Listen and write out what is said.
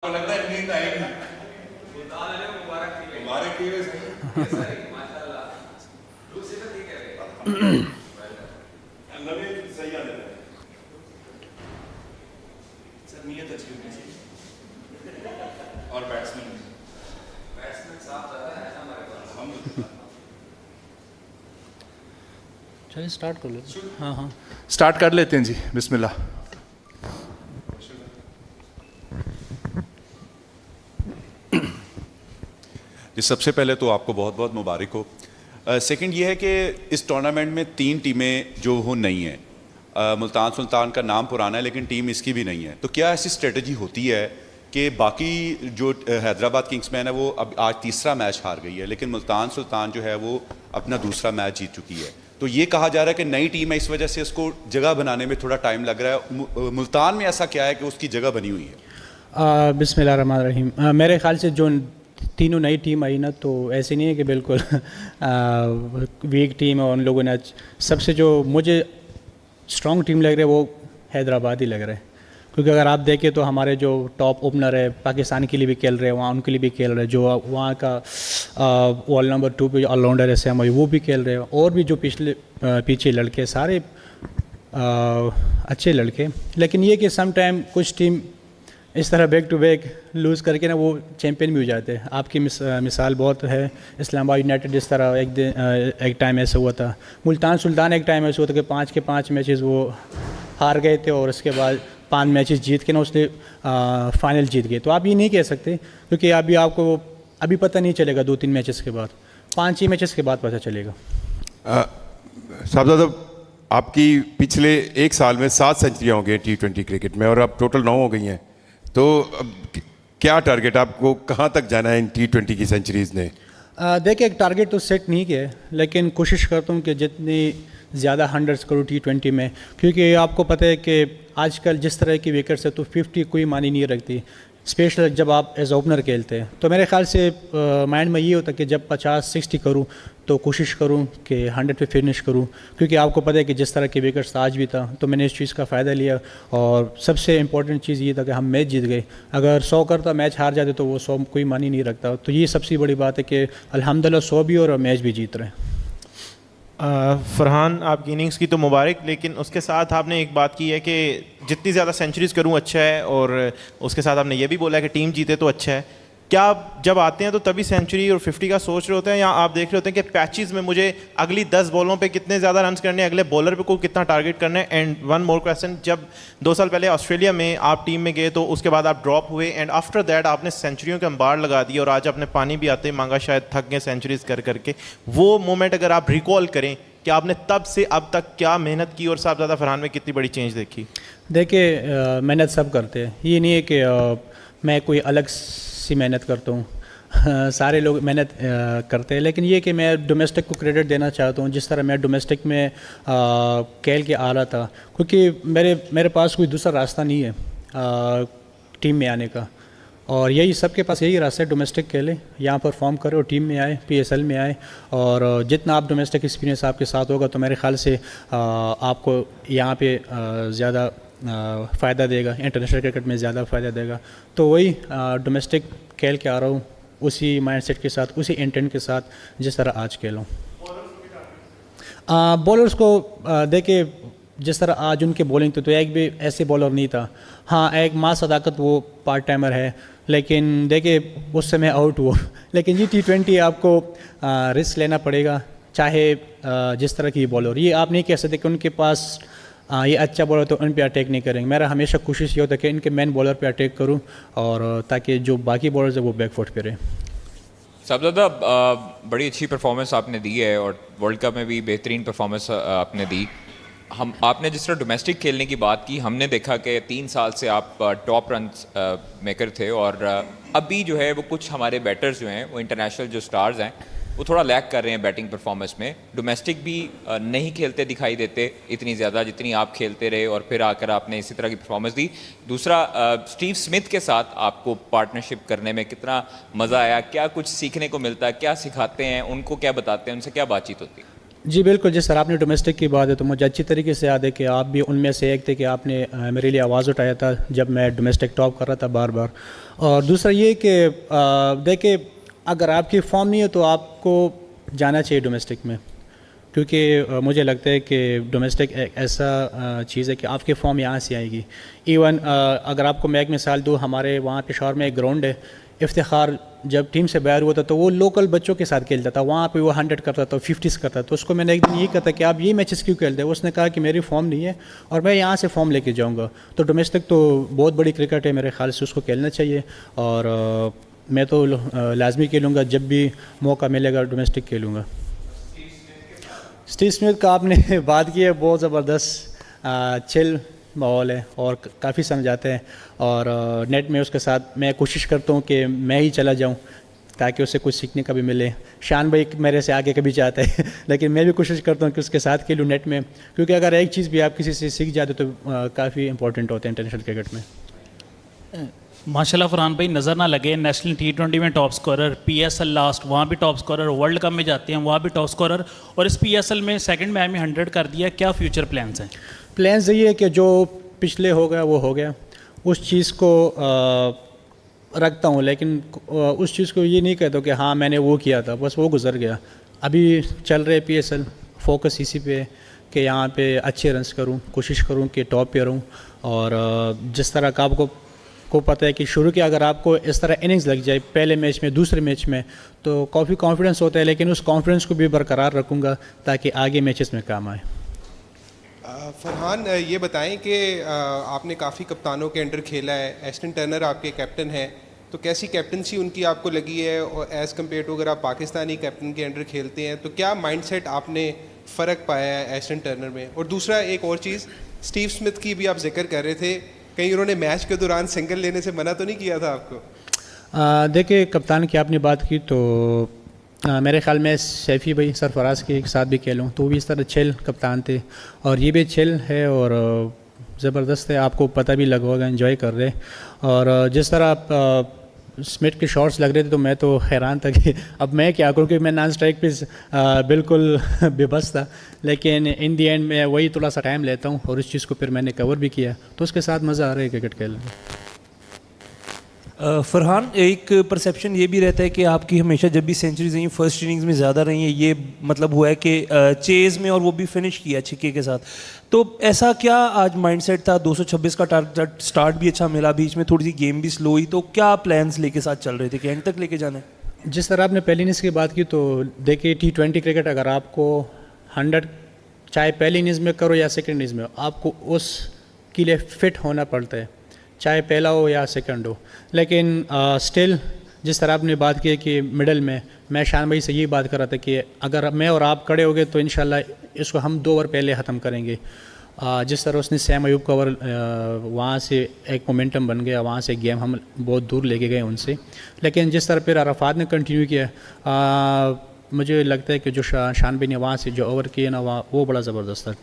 लगता है नींद आएगी। मुबारक की वजह से सही आ जाता है सर, नीयत अच्छी होनी चाहिए और बैट्समैन साफ रहता है हमारे पास। हम चलिए स्टार्ट कर लेते हैं। हाँ हाँ स्टार्ट कर लेते हैं जी, बिस्मिल्लाह। जी, सबसे पहले तो आपको बहुत बहुत मुबारक हो। सेकंड ये है कि इस टूर्नामेंट में 3 टीमें जो हो नहीं हैं। मुल्तान सुल्तान का नाम पुराना है लेकिन टीम इसकी भी नहीं है, तो क्या ऐसी स्ट्रेटजी होती है कि बाकी जो हैदराबाद किंग्समैन है वो अब आज तीसरा मैच हार गई है लेकिन मुल्तान सुल्तान जो है वो अपना दूसरा मैच जीत चुकी है, तो ये कहा जा रहा है कि नई टीम है इस वजह से उसको जगह बनाने में थोड़ा टाइम लग रहा है। मुल्तान में ऐसा क्या है कि उसकी जगह बनी हुई है? बिस्मिल्लाह रहमान रहीम। मेरे ख्याल से जो तीनों नई टीम आई ना, तो ऐसे नहीं है कि बिल्कुल वीक टीम है। उन लोगों ने सबसे जो मुझे स्ट्रॉन्ग टीम लग रही है वो हैदराबाद ही लग रहा है, क्योंकि अगर आप देखें तो हमारे जो टॉप ओपनर है पाकिस्तान के लिए भी खेल रहे हैं, वहाँ उनके लिए भी खेल रहे हैं। जो वहाँ का वॉल नंबर 2 पे ऑलराउंडर है सैम, वो भी खेल रहे हैं। और भी जो पीछे लड़के सारे अच्छे लड़के, लेकिन ये कि सम टाइम कुछ टीम इस तरह बैक टू बैक लूज़ करके ना वो चैंपियन भी हो जाते हैं। आपकी मिसाल बहुत है, इस्लामाबाद यूनाइटेड इस तरह एक टाइम ऐसा हुआ था। मुल्तान सुल्तान एक टाइम ऐसा हुआ था कि 5 के 5 मैचेस वो हार गए थे और उसके बाद 5 मैचेस जीत के ना उसने फाइनल जीत गए। तो आप ये नहीं कह सकते, क्योंकि अभी आपको अभी पता नहीं चलेगा 2-3 मैचेस के बाद, 5-6 मैचेस के बाद पता चलेगा। साहबजादा, आपकी पिछले 1 साल में 7 सेंचुरियाँ हो गई T20 क्रिकेट में और अब टोटल 9 हो गई हैं, तो अब क्या टारगेट, आपको कहाँ तक जाना है इन T20 की सेंचुरीज़ ने? देखिए, एक टारगेट तो सेट नहीं किया है, लेकिन कोशिश करता हूँ कि जितनी ज़्यादा 100s करूँ T20 में, क्योंकि आपको पता है कि आजकल जिस तरह की विकेट्स है तो 50 कोई मानी नहीं रखती, स्पेशल जब आप एज ओपनर खेलते हैं। तो मेरे ख्याल से माइंड में ये होता है कि जब 50-60 करूँ तो कोशिश करूँ कि 100 पे फिनिश करूँ, क्योंकि आपको पता है कि जिस तरह के विकेट्स आज भी था, तो मैंने इस चीज़ का फ़ायदा लिया। और सबसे इम्पॉर्टेंट चीज़ ये था कि हम मैच जीत गए। अगर 100 करता मैच हार जाते तो वो 100 कोई मानी नहीं रखता। तो ये सबसे बड़ी बात है कि अल्हम्दुलिल्लाह 100 भी और मैच भी जीत रहे हैं। फरहान, आपकी इनिंग्स की तो मुबारक, लेकिन उसके साथ आपने एक बात की है कि जितनी ज़्यादा सेंचुरीज़ करूँ अच्छा है, और उसके साथ आपने ये भी बोला है कि टीम जीते तो अच्छा है। क्या आप जब आते हैं तो तभी सेंचुरी और 50 का सोच रहे होते हैं, या आप देख रहे होते हैं कि पैचेस में मुझे अगली 10 बॉलों पे कितने ज़्यादा रन्स करने हैं, अगले बॉलर पे को कितना टारगेट करना है? एंड वन मोर क्वेश्चन, जब 2 साल पहले ऑस्ट्रेलिया में आप टीम में गए तो उसके बाद आप ड्रॉप हुए एंड आफ्टर दैट आपने सेंचुरियों के अंबार लगा दिए और आज अपने पानी भी आते मांगा, शायद थक गए सेंचुरीज कर करके। वो मोमेंट अगर आप रिकॉल करें कि आपने तब से अब तक क्या मेहनत की और साहबजादा फरहान में कितनी बड़ी चेंज देखी? देखिए, मेहनत सब करते हैं, ये नहीं है कि मैं कोई अलग सी मेहनत करता हूँ। सारे लोग मेहनत करते हैं, लेकिन ये कि मैं डोमेस्टिक को क्रेडिट देना चाहता हूँ। जिस तरह मैं डोमेस्टिक में खेल के आ रहा था, क्योंकि मेरे पास कोई दूसरा रास्ता नहीं है टीम में आने का, और यही सबके पास यही रास्ता है, डोमेस्टिक खेले, यहाँ परफॉर्म करे और टीम में आए, PSL में आए। और जितना आप डोमेस्टिक एक्सपीरियंस आपके साथ होगा तो मेरे ख्याल से आपको यहाँ पे ज़्यादा फ़ायदा देगा, इंटरनेशनल क्रिकेट में ज़्यादा फ़ायदा देगा। तो वही डोमेस्टिक खेल के आ रहा हूँ, उसी माइंडसेट के साथ, उसी इंटेंट के साथ जिस तरह आज खेलूँ। बॉलर्स को देखिए, जिस तरह आज उनके बॉलिंग तो एक भी ऐसे बॉलर नहीं था। हाँ, एक माँ सदाकत वो पार्ट टाइमर है, लेकिन देखिए उससे मैं आउट हुआ। लेकिन ये T20 आपको रिस्क लेना पड़ेगा, चाहे जिस तरह की बॉलर। ये आप नहीं कह सकते कि उनके पास ये अच्छा बॉलर तो उन पे अटैक नहीं करेंगे। मेरा हमेशा कोशिश ये होता है कि इनके मेन बॉलर पे अटैक करूं, और ताकि जो बाकी बॉलर्स है वो बैकफुट पे रहे। साहबजादा, बड़ी अच्छी परफॉर्मेंस आपने दी है और वर्ल्ड कप में भी बेहतरीन परफॉर्मेंस आपने दी। आपने जिस तरह डोमेस्टिक खेलने की बात की, हमने देखा कि 3 साल से आप टॉप रन मेकर थे, और अभी जो है वो कुछ हमारे बैटर्स जो हैं वो इंटरनेशनल जो स्टार्स हैं वो थोड़ा लैक कर रहे हैं बैटिंग परफॉर्मेंस में। डोमेस्टिक भी नहीं खेलते दिखाई देते इतनी ज़्यादा जितनी आप खेलते रहे, और फिर आकर आपने इसी तरह की परफॉर्मेंस दी। दूसरा, स्टीव स्मिथ के साथ आपको पार्टनरशिप करने में कितना मज़ा आया? क्या कुछ सीखने को मिलता है? क्या सिखाते हैं? उनको क्या बताते हैं? उनसे क्या बातचीत होती है? जी बिल्कुल, जिस तरह आपने डोमेस्टिक की बात है तो मुझे अच्छी तरीके से याद है कि आप भी उनमें से एक थे कि आपने मेरे लिए आवाज़ उठाया था जब मैं डोमेस्टिक टॉप कर रहा था बार बार। और दूसरा ये कि देखिए, अगर आपकी फॉर्म नहीं है तो आपको जाना चाहिए डोमेस्टिक में, क्योंकि मुझे लगता है कि डोमेस्टिक एक ऐसा चीज़ है कि आपकी फॉर्म यहाँ से आएगी। इवन अगर आपको मैं एक मिसाल दूँ, हमारे वहाँ पेशावर में एक ग्राउंड है इफ्तिखार, जब टीम से बाहर हुआ था तो वो लोकल बच्चों के साथ खेलता था, वहाँ पे वो 100 करता था, 50s करता था। तो उसको मैंने एक दिन ये कहा था कि आप ये मैचेस क्यों खेलते हैं? उसने कहा कि मेरी फॉर्म नहीं है और मैं यहाँ से फॉर्म लेके जाऊँगा। तो डोमेस्टिक तो बहुत बड़ी क्रिकेट है, मेरे ख्याल से उसको खेलना चाहिए और मैं तो लाजमी खेलूँगा, जब भी मौका मिलेगा डोमेस्टिक खेलूँगा। स्टीव स्मिथ का आपने बात की है, बहुत ज़बरदस्त चिल माहौल है और काफ़ी समझाते हैं और नेट में उसके साथ मैं कोशिश करता हूँ कि मैं ही चला जाऊँ ताकि उसे कुछ सीखने का भी मिले। शान भाई मेरे से आगे कभी जाता है लेकिन मैं भी कोशिश करता हूँ कि उसके साथ खेलूँ नेट में, क्योंकि अगर एक चीज़ भी आप किसी से सीख जाते तो काफ़ी इंपॉर्टेंट होते हैं इंटरनेशनल क्रिकेट में। माशाल्लाह फरहान भाई, नज़र ना लगे नेशनल T20 में टॉप स्कोरर, PSL लास्ट वहाँ भी टॉप स्कोरर, वर्ल्ड कप में जाते हैं वहाँ भी टॉप स्कोरर और इस PSL में सेकंड मैच में 100 कर दिया। क्या फ्यूचर प्लान्स हैं? प्लान्स यही है कि जो पिछले हो गया वो हो गया, उस चीज़ को रखता हूँ, लेकिन उस चीज़ को ये नहीं कहता कि हाँ मैंने वो किया था, बस वो गुजर गया। अभी चल रहे PSL, फोकस इसी पे है कि यहाँ पे अच्छे रन्स करूँ, कोशिश करूँ कि टॉप पे रहूँ। और जिस तरह का आपको पता है कि शुरू के अगर आपको इस तरह इनिंग्स लग जाए पहले मैच में, दूसरे मैच में, तो काफ़ी कॉन्फिडेंस होता है, लेकिन उस कॉन्फिडेंस को भी बरकरार रखूँगा ताकि आगे मैचेस में काम आए। फरहान, ये बताएं कि आपने काफ़ी कप्तानों के अंडर खेला है, एस्टन टर्नर आपके कैप्टन हैं, तो कैसी कैप्टनसी उनकी आपको लगी है? और एज़ कम्पेयर टू अगर आप पाकिस्तानी कैप्टन के अंडर खेलते हैं तो क्या माइंडसेट आपने फ़र्क पाया है एस्टन टर्नर में? और दूसरा एक और चीज़, स्टीव स्मिथ की भी आप जिक्र कर रहे थे, कहीं उन्होंने मैच के दौरान सिंगल लेने से मना तो नहीं किया था आपको? देखिए, कप्तान की आपने बात की तो मेरे ख्याल में सैफ़ी भाई सरफराज के साथ भी खेलूँ तो वो भी इस तरह चिल कप्तान थे और ये भी चिल है और ज़बरदस्त है, आपको पता भी लगा होगा, एंजॉय कर रहे। और जिस तरह आप स्मिथ के शॉट्स लग रहे थे तो मैं तो हैरान था कि अब मैं क्या करूँ, क्योंकि मैं नॉन स्ट्राइक पे बिल्कुल बेबस था, लेकिन इन दी एंड मैं वही थोड़ा सा टाइम लेता हूँ और इस चीज़ को फिर मैंने कवर भी किया, तो उसके साथ मज़ा आ रहा है क्रिकेट खेलने में। फरहान, एक परसेप्शन ये भी रहता है कि आपकी हमेशा जब भी सेंचुरीज रही हैं फर्स्ट इनिंग्स में ज़्यादा रही हैं, ये मतलब हुआ है कि चेज़ में, और वो भी फिनिश किया छिक्के के साथ, तो ऐसा क्या आज माइंडसेट था? 226 का टारगेट, स्टार्ट भी अच्छा मिला, बीच में थोड़ी सी गेम भी स्लो हुई, तो क्या प्लान्स लेके साथ चल रहे थे कि एंड तक लेके जाना है? जिस तरह आपने पहली इनिंग्स की बात की तो देखिए, T20 क्रिकेट अगर आपको 100 चाहे पहली इनिंग्स में करो या सेकेंड इनिंग्स में, आपको उसके लिए फ़िट होना पड़ता है, चाहे पहला हो या सेकंड हो। लेकिन स्टिल जिस तरह आपने बात की है कि मिडल में, मैं शान भाई से यही बात कर रहा था कि अगर मैं और आप खड़े हो गए तो इंशाल्लाह इसको हम 2 ओवर पहले ख़त्म करेंगे। जिस तरह उसने सैम अयूब का ओवर, वहाँ से एक मोमेंटम बन गया, वहाँ से गेम हम बहुत दूर लेके गए उनसे। लेकिन जिस तरह फिर अरफात ने कंटिन्यू किया, मुझे लगता है कि जो शान भाई ने वहाँ से जो ओवर किए ना, वो बड़ा ज़बरदस्त था।